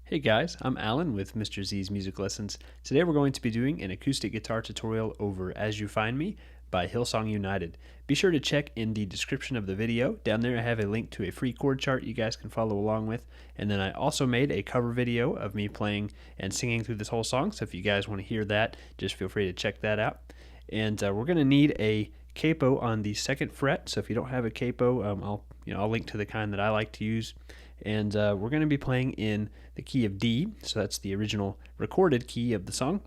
Hey guys, I'm Alan with Mr. Z's Music Lessons. Today we're going to be doing an acoustic guitar tutorial over As You Find Me by Hillsong United. Be sure to check in the description of the video. Down there I have a link to a free chord chart you guys can follow along with. And then I also made a cover video of me playing and singing through this whole song. So if you guys want to hear that, just feel free to check that out. And we're going to need a capo on the 2nd fret. So if you don't have a capo, I'll link to the kind that I like to use. And we're going to be playing in the key of D, so that's the original recorded key of the song.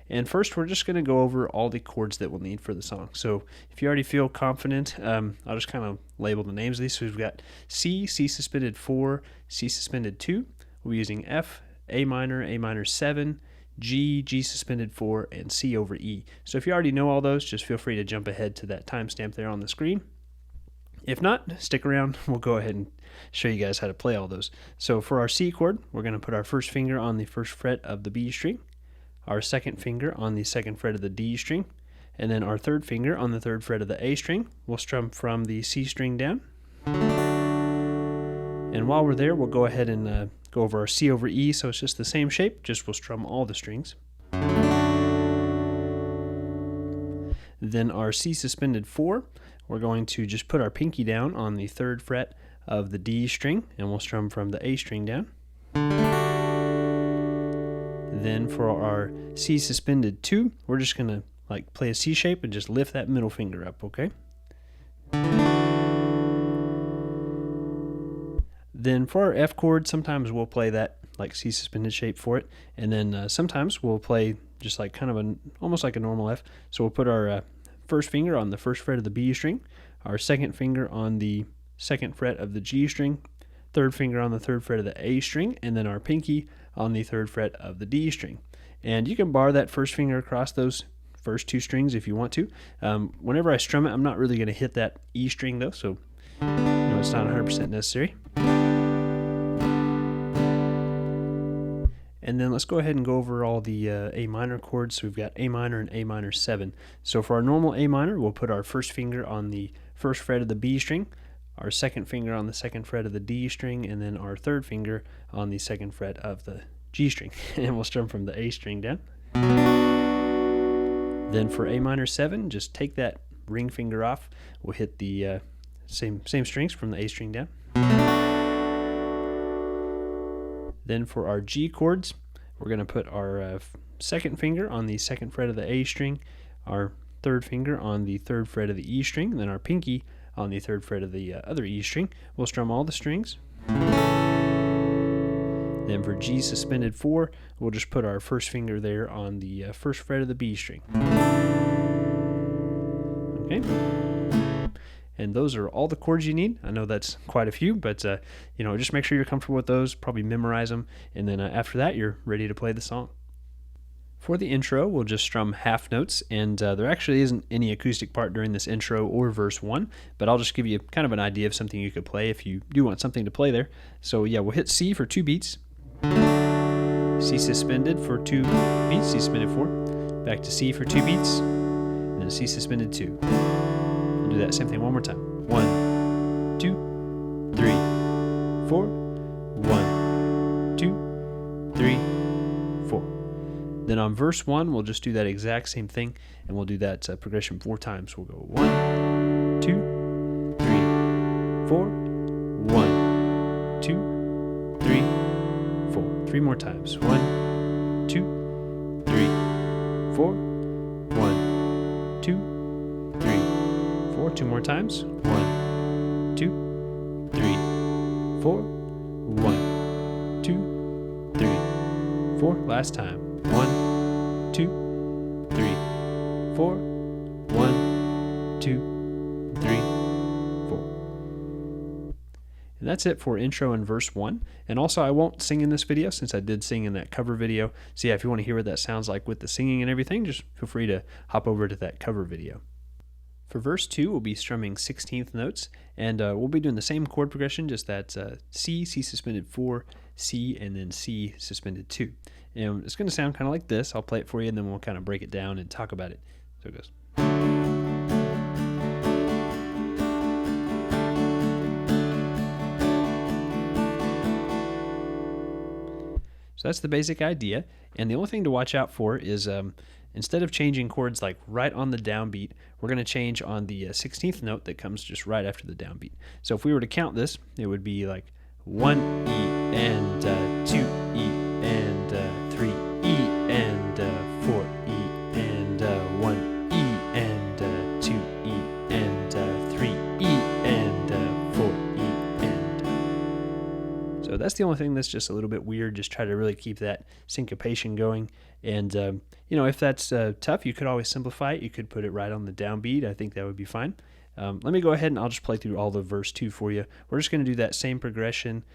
And first we're just going to go over all the chords that we'll need for the song. So if you already feel confident, I'll just kind of label the names of these. So we've got C, C suspended 4, C suspended 2. We'll be using F, A minor 7, G, G suspended 4, and C over E. So if you already know all those, just feel free to jump ahead to that timestamp there on the screen. If not, stick around. We'll go ahead and show you guys how to play all those. So for our C chord, we're going to put our first finger on the 1st fret of the B string, our 2nd finger on the 2nd fret of the D string, and then our 3rd finger on the 3rd fret of the A string. We'll strum from the C string down. And while we're there, we'll go ahead and go over our C over E, so it's just the same shape, just we'll strum all the strings. Then our C suspended 4, we're going to just put our pinky down on the 3rd fret of the D string, and we'll strum from the A string down. Then for our C suspended 2, we're just going to play a C shape and just lift that middle finger up, okay? Then for our F chord, sometimes we'll play that like C suspended shape for it, and then sometimes we'll play just like kind of almost like a normal F. So we'll put our first finger on the 1st fret of the B string, our 2nd finger on the 2nd fret of the G string, 3rd finger on the 3rd fret of the A string, and then our pinky on the 3rd fret of the D string. And you can bar that first finger across those first 2 strings if you want to. Whenever I strum it, I'm not really going to hit that E string though, so it's not 100% necessary. And then let's go ahead and go over all the A minor chords. So we've got A minor and A minor 7. So for our normal A minor, we'll put our first finger on the 1st fret of the B string, our 2nd finger on the 2nd fret of the D string, and then our 3rd finger on the 2nd fret of the G string. And we'll strum from the A string down. Then for A minor 7, just take that ring finger off. We'll hit the same strings from the A string down. Then for our G chords, we're going to put our 2nd finger on the 2nd fret of the A string, our 3rd finger on the 3rd fret of the E string, and then our pinky on the 3rd fret of the other E string. We'll strum all the strings. Then for G suspended 4, we'll just put our first finger there on the 1st fret of the B string. Okay. And those are all the chords you need. I know that's quite a few, but just make sure you're comfortable with those. Probably memorize them, and then after that, you're ready to play the song. For the intro, we'll just strum half notes, and there actually isn't any acoustic part during this intro or verse 1, but I'll just give you kind of an idea of something you could play if you do want something to play there. So yeah, we'll hit C for 2 beats, C suspended for 2 beats, C suspended 4, back to C for 2 beats, and then C suspended 2. We'll do that same thing one more time. 1, 2, 3, 4, 1, 2, 3, 4. Then on verse 1, we'll just do that exact same thing, and we'll do that progression 4 times. We'll go 1, 2, 3, 4, 1, 2, 3, 4. 3 more times. 1, 2, 3, 4, 1, 2, 3, 4. 2 more times. 1, 2, 3, 4, 1, 2, 3, 4. Last time. 1, 2, 3, 4, 1, 2, 3, 4. And that's it for intro and verse 1. And also, I won't sing in this video since I did sing in that cover video. So yeah, if you want to hear what that sounds like with the singing and everything, just feel free to hop over to that cover video. For verse 2, we'll be strumming 16th notes, and we'll be doing the same chord progression, just that C, C suspended 4, C, and then C suspended 2. And it's going to sound kind of like this. I'll play it for you, and then we'll kind of break it down and talk about it. So it goes. So that's the basic idea. And the only thing to watch out for is instead of changing chords like right on the downbeat, we're going to change on the 16th note that comes just right after the downbeat. So if we were to count this, it would be like 1 E and 2 E and 3 E and 4 E and 1 E and 2 E and 3 E and 4 E and. So that's the only thing that's just a little bit weird. Just try to really keep that syncopation going. And if that's tough, you could always simplify it. You could put it right on the downbeat. I think that would be fine. Let me go ahead and I'll just play through all the verse 2 for you. We're just going to do that same progression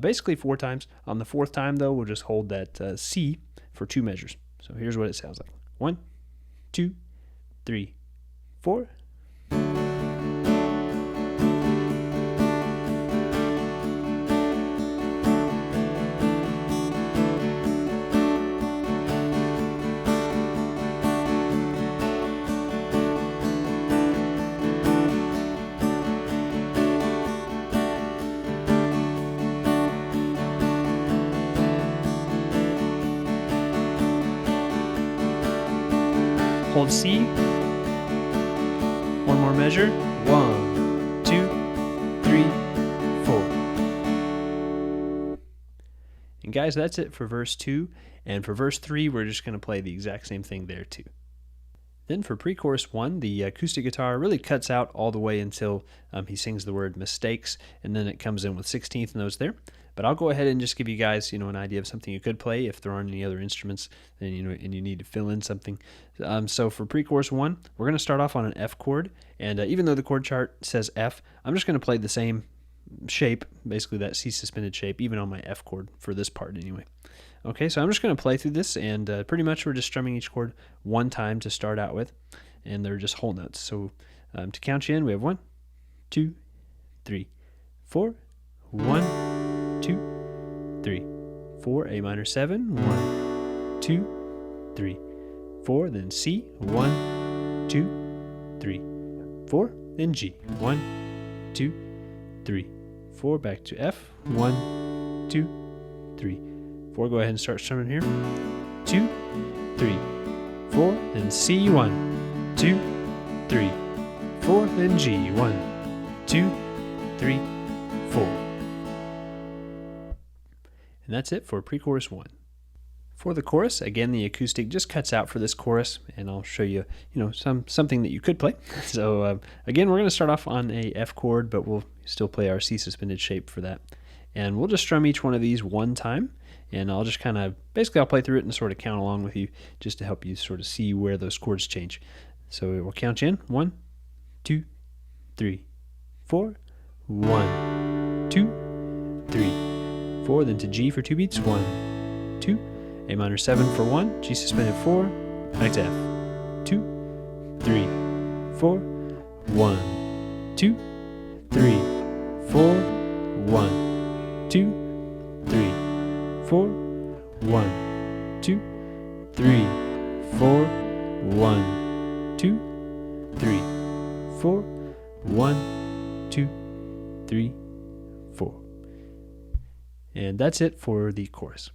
basically 4 times. On the 4th time, though, we'll just hold that C for 2 measures. So here's what it sounds like. 1, 2, 3, 4. Hold C, 1 more measure, 1, 2, 3, 4. And guys, that's it for verse 2, and for verse 3, we're just going to play the exact same thing there too. Then for pre-chorus 1, the acoustic guitar really cuts out all the way until he sings the word mistakes, and then it comes in with 16th notes there. But I'll go ahead and just give you guys, an idea of something you could play if there aren't any other instruments, then and you need to fill in something. So for pre-chorus 1, we're going to start off on an F chord, and even though the chord chart says F, I'm just going to play the same shape, basically that C suspended shape, even on my F chord for this part anyway. Okay, so I'm just going to play through this, and pretty much we're just strumming each chord 1 time to start out with, and they're just whole notes. So to count you in, we have 1, 2, 3, 4, 1, 2, 3, 4, A minor 7, 1, 2, 3, 4, then C, 1, 2, 3, 4, then G, 1, 2, 3, 4, back to F, 1, 2, 3, 4, go ahead and start strumming here, 2, 3, 4, then C, 1, 2, 3, 4, then G, 1, 2, 3, 4. And that's it for pre-chorus 1. For the chorus, again, the acoustic just cuts out for this chorus, and I'll show you, something that you could play. So again, we're going to start off on a F chord, but we'll still play our C suspended shape for that. And we'll just strum each one of these 1 time, and I'll just I'll play through it and sort of count along with you just to help you sort of see where those chords change. So we'll count you in. 1, 2, 3, 4, 1, 2, 3, 4, then to G for 2 beats, 1, 2, A minor 7 for 1, G suspended 4, back to F, 2, 3, 4, 1, 2, 3, 4, 1, 2, 3, 4, 1, 2, 3, 4, 1, 2, 3, 4, 1, 2, 3, 4. And that's it for the chorus.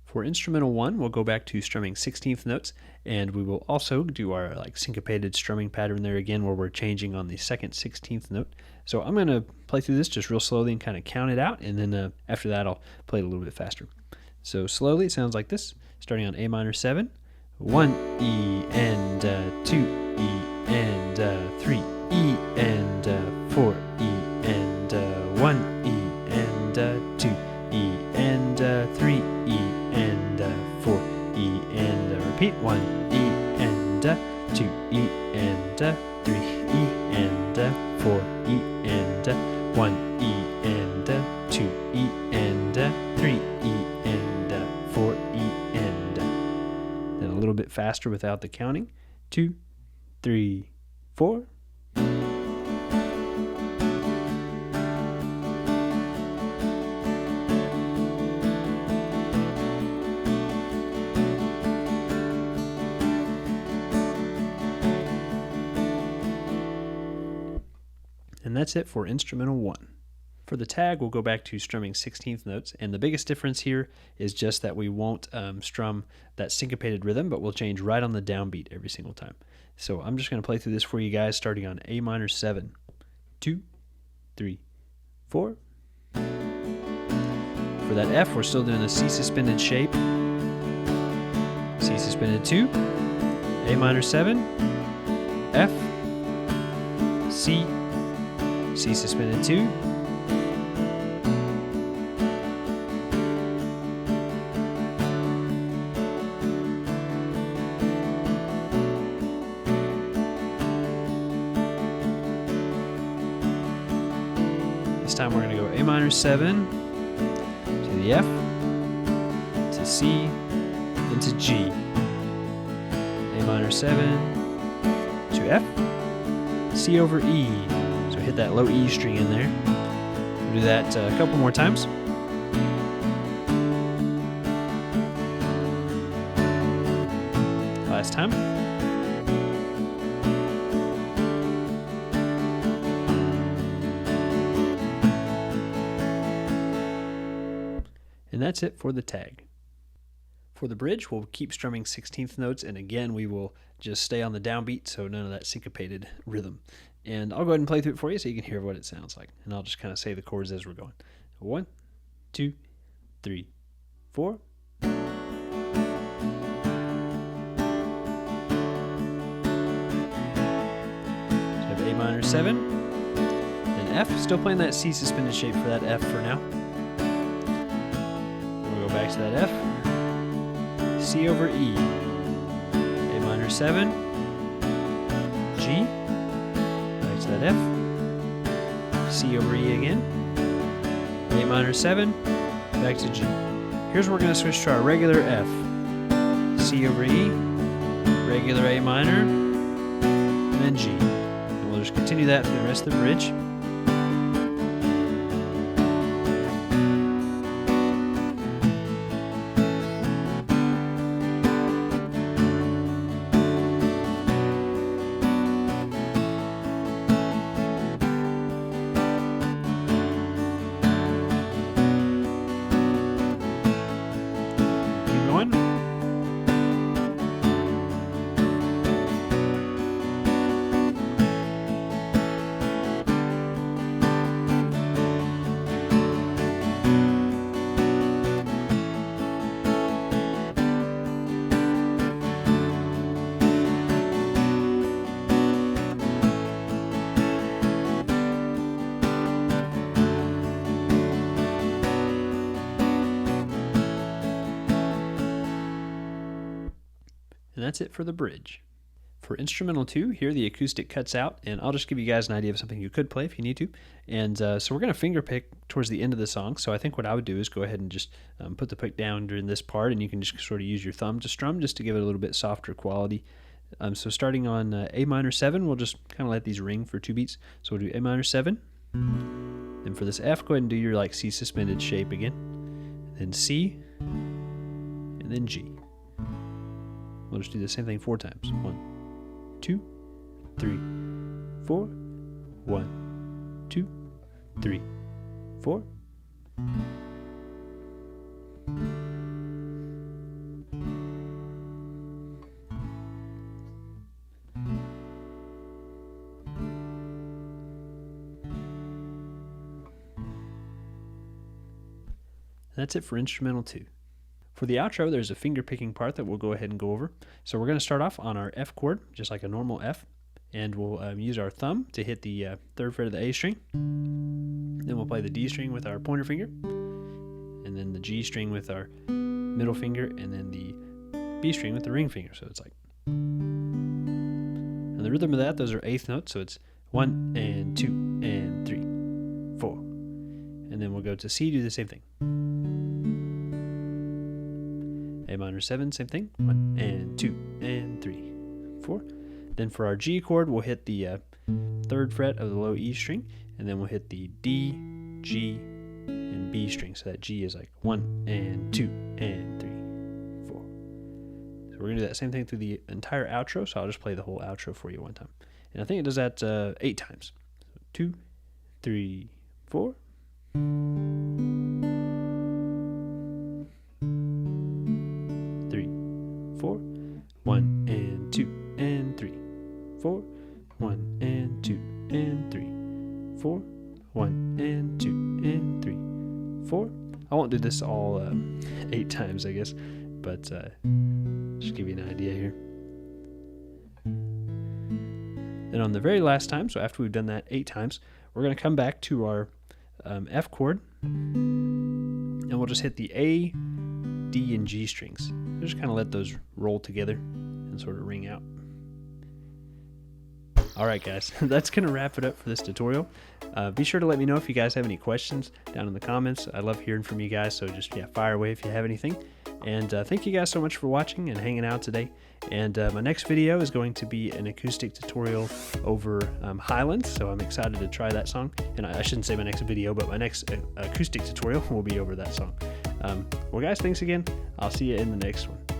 For instrumental 1, we'll go back to strumming 16th notes, and we will also do our syncopated strumming pattern there again, where we're changing on the 2nd 16th note. So I'm going to play through this just real slowly and kind of count it out, and then after that I'll play it a little bit faster. So slowly, it sounds like this, starting on A minor 7, 1 E and 2 E and 3 E and 4 E and 1 E and 2 E and 3 E and 4 E and repeat 1 E and 2 E and 3 E and 4 E and 1 E and 2 E and 3 E and 4 E and then a little bit faster without the counting. 2, 3, 4. And that's it for instrumental 1. For the tag, we'll go back to strumming 16th notes, and the biggest difference here is just that we won't strum that syncopated rhythm, but we'll change right on the downbeat every single time. So I'm just going to play through this for you guys, starting on A minor 7, 2, 3, 4. For that F, we're still doing the C suspended shape. C suspended 2, A minor 7, F, C, C suspended 2, this time we're going to go A minor 7 to the F, to C, then to G. A minor 7 to F, C over E. So hit that low E string in there. We'll do that a couple more times. Last time. And that's it for the tag. For the bridge, we'll keep strumming 16th notes, and again, we will just stay on the downbeat, so none of that syncopated rhythm. And I'll go ahead and play through it for you so you can hear what it sounds like. And I'll just kind of say the chords as we're going. 1, 2, 3, 4. So I have A minor 7, then F, still playing that C suspended shape for that F for now. We'll go back to that F. C over E, A minor 7, G, back to that F, C over E again, A minor 7, back to G. Here's where we're going to switch to our regular F, C over E, regular A minor, and then G. And we'll just continue that for the rest of the bridge. And that's it for the bridge. For instrumental 2, here the acoustic cuts out, and I'll just give you guys an idea of something you could play if you need to. And so we're going to finger pick towards the end of the song, so I think what I would do is go ahead and just put the pick down during this part, and you can just sort of use your thumb to strum just to give it a little bit softer quality. So starting on A minor 7, we'll just kind of let these ring for 2 beats. So we'll do A minor 7, and for this F, go ahead and do your like C suspended shape again, then C, and then G. We'll just do the same thing 4 times. 1, 2, 3, 4. 1, 2, 3, 4. That's it for instrumental 2. For the outro, there's a finger picking part that we'll go ahead and go over. So we're going to start off on our F chord, just like a normal F, and we'll use our thumb to hit the 3rd fret of the A string. Then we'll play the D string with our pointer finger, and then the G string with our middle finger, and then the B string with the ring finger. So it's like, and the rhythm of that, those are 8th notes, so it's 1 and 2 and 3, 4. And then we'll go to C, do the same thing. A minor 7, same thing. 1 and 2 and 3, 4. Then for our G chord, we'll hit the 3rd fret of the low E string, and then we'll hit the D, G, and B string. So that G is like 1 and 2 and 3, 4. So we're going to do that same thing through the entire outro, so I'll just play the whole outro for you one time. And I think it does that 8 times. So 2, 3, 4. 3, 4, 1 and 2 and 3, 4, 1 and 2 and 3, 4, 1 and 2 and 3, 4. I won't do this all 8 times, I guess, but just give you an idea here. Then on the very last time, so after we've done that 8 times, we're going to come back to our F chord, and we'll just hit the A, D, and G strings. Just kind of let those roll together and sort of ring out. Alright guys, that's going to wrap it up for this tutorial. Be sure to let me know if you guys have any questions down in the comments. I love hearing from you guys, so just fire away if you have anything. And thank you guys so much for watching and hanging out today. And my next video is going to be an acoustic tutorial over Highlands, so I'm excited to try that song. And I shouldn't say my next video, but my next acoustic tutorial will be over that song. Well guys, thanks again. I'll see you in the next one.